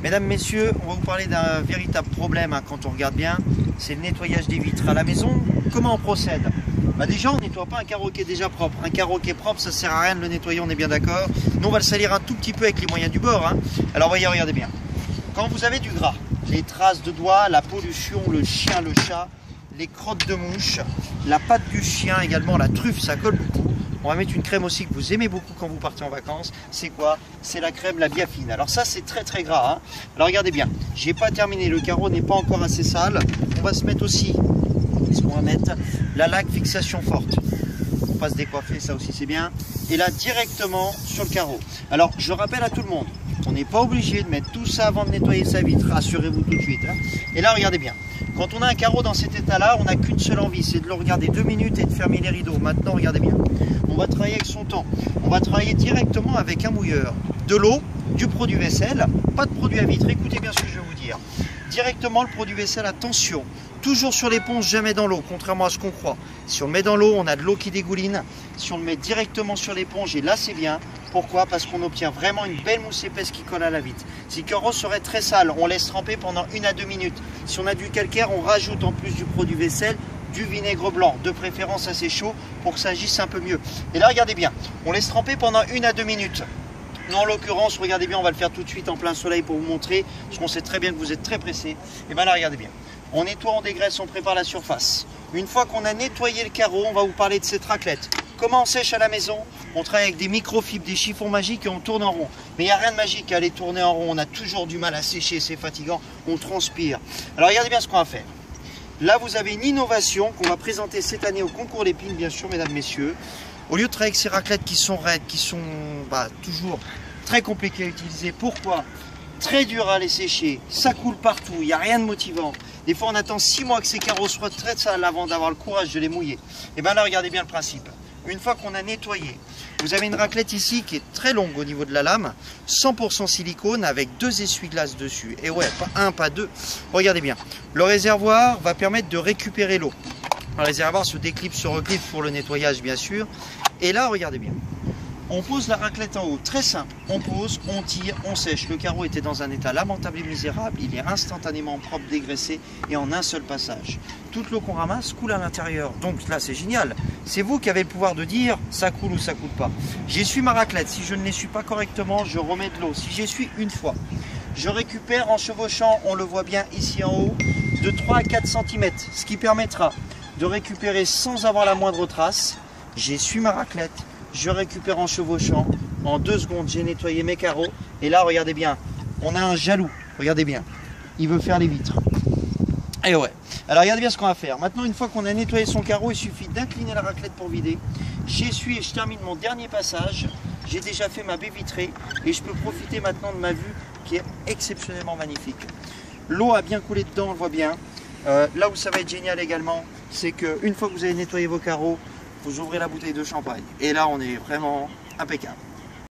Mesdames, messieurs, on va vous parler d'un véritable problème quand on regarde bien, c'est le nettoyage des vitres. À la maison, comment on procède? Déjà, on ne nettoie pas un carreau qui est déjà propre. Un carreau qui est propre, ça ne sert à rien de le nettoyer, on est bien d'accord. Nous, on va le salir un tout petit peu avec les moyens du bord. Alors, voyez, regardez bien. Quand vous avez du gras, les traces de doigts, la pollution, le chien, le chat, les crottes de mouche, la patte du chien également, la truffe, ça colle beaucoup. On va mettre une crème aussi que vous aimez beaucoup quand vous partez en vacances. C'est quoi? C'est la crème, la Biafine. Alors ça, c'est très très gras. Alors regardez bien, j'ai pas terminé, le carreau n'est pas encore assez sale. On va se mettre aussi, qu'est-ce qu'on va mettre? La laque fixation forte. On va se décoiffer, ça aussi c'est bien. Et là, directement sur le carreau. Alors, je rappelle à tout le monde, on n'est pas obligé de mettre tout ça avant de nettoyer sa vitre, rassurez-vous tout de suite. Et là, regardez bien. Quand on a un carreau dans cet état-là, on n'a qu'une seule envie, c'est de le regarder 2 minutes et de fermer les rideaux. Maintenant, regardez bien. On va travailler avec son temps. On va travailler directement avec un mouilleur. De l'eau, du produit vaisselle, pas de produit à vitre. Écoutez bien ce que je vais vous dire. Directement, le produit vaisselle, attention. Toujours sur l'éponge, jamais dans l'eau, contrairement à ce qu'on croit. Si on le met dans l'eau, on a de l'eau qui dégouline. Si on le met directement sur l'éponge, et là c'est bien. Pourquoi? Parce qu'on obtient vraiment une belle mousse épaisse qui colle à la vitre. Si le carreau serait très sale, on laisse tremper pendant 1 à 2 minutes. Si on a du calcaire, on rajoute en plus du produit vaisselle du vinaigre blanc, de préférence assez chaud, pour que ça agisse un peu mieux. Et là, regardez bien, on laisse tremper pendant 1 à 2 minutes. Nous, en l'occurrence, regardez bien, on va le faire tout de suite en plein soleil pour vous montrer, parce qu'on sait très bien que vous êtes très pressé. Et bien là, regardez bien. On nettoie, on dégraisse, on prépare la surface. Une fois qu'on a nettoyé le carreau, on va vous parler de cette raclette. Comment on sèche à la maison? On travaille avec des microfibres, des chiffons magiques et on tourne en rond. Mais il n'y a rien de magique à aller tourner en rond. On a toujours du mal à sécher, c'est fatigant, on transpire. Alors regardez bien ce qu'on va faire. Là, vous avez une innovation qu'on va présenter cette année au concours Lépine, bien sûr, mesdames, messieurs. Au lieu de travailler avec ces raclettes qui sont raides, qui sont toujours très compliquées à utiliser. Pourquoi? Très dur à les sécher, ça coule partout, il n'y a rien de motivant. Des fois, on attend 6 mois que ces carreaux soient très sales avant d'avoir le courage de les mouiller. Et bien là, regardez bien le principe. Une fois qu'on a nettoyé, vous avez une raclette ici qui est très longue au niveau de la lame, 100% silicone avec 2 essuie-glaces dessus. Et ouais, pas un, pas deux. Regardez bien. Le réservoir va permettre de récupérer l'eau. Le réservoir se déclipse, se reclipse pour le nettoyage, bien sûr. Et là, regardez bien. On pose la raclette en haut, très simple. On pose, on tire, on sèche. Le carreau était dans un état lamentable et misérable. Il est instantanément propre, dégraissé et en un seul passage. Toute l'eau qu'on ramasse coule à l'intérieur. Donc là, c'est génial. C'est vous qui avez le pouvoir de dire ça coule ou ça coule pas. J'essuie ma raclette. Si je ne l'essuie pas correctement, je remets de l'eau. Si j'essuie une fois, je récupère en chevauchant, on le voit bien ici en haut, de 3 à 4 cm. Ce qui permettra de récupérer sans avoir la moindre trace. J'essuie ma raclette. Je récupère en chevauchant, en 2 secondes j'ai nettoyé mes carreaux et là regardez bien, on a un jaloux, regardez bien, il veut faire les vitres. Et ouais, alors regardez bien ce qu'on va faire. Maintenant une fois qu'on a nettoyé son carreau, il suffit d'incliner la raclette pour vider. J'essuie et je termine mon dernier passage, j'ai déjà fait ma baie vitrée et je peux profiter maintenant de ma vue qui est exceptionnellement magnifique. L'eau a bien coulé dedans, on le voit bien. Là où ça va être génial également, c'est qu'une fois que vous avez nettoyé vos carreaux, vous ouvrez la bouteille de champagne. Et là, on est vraiment impeccable.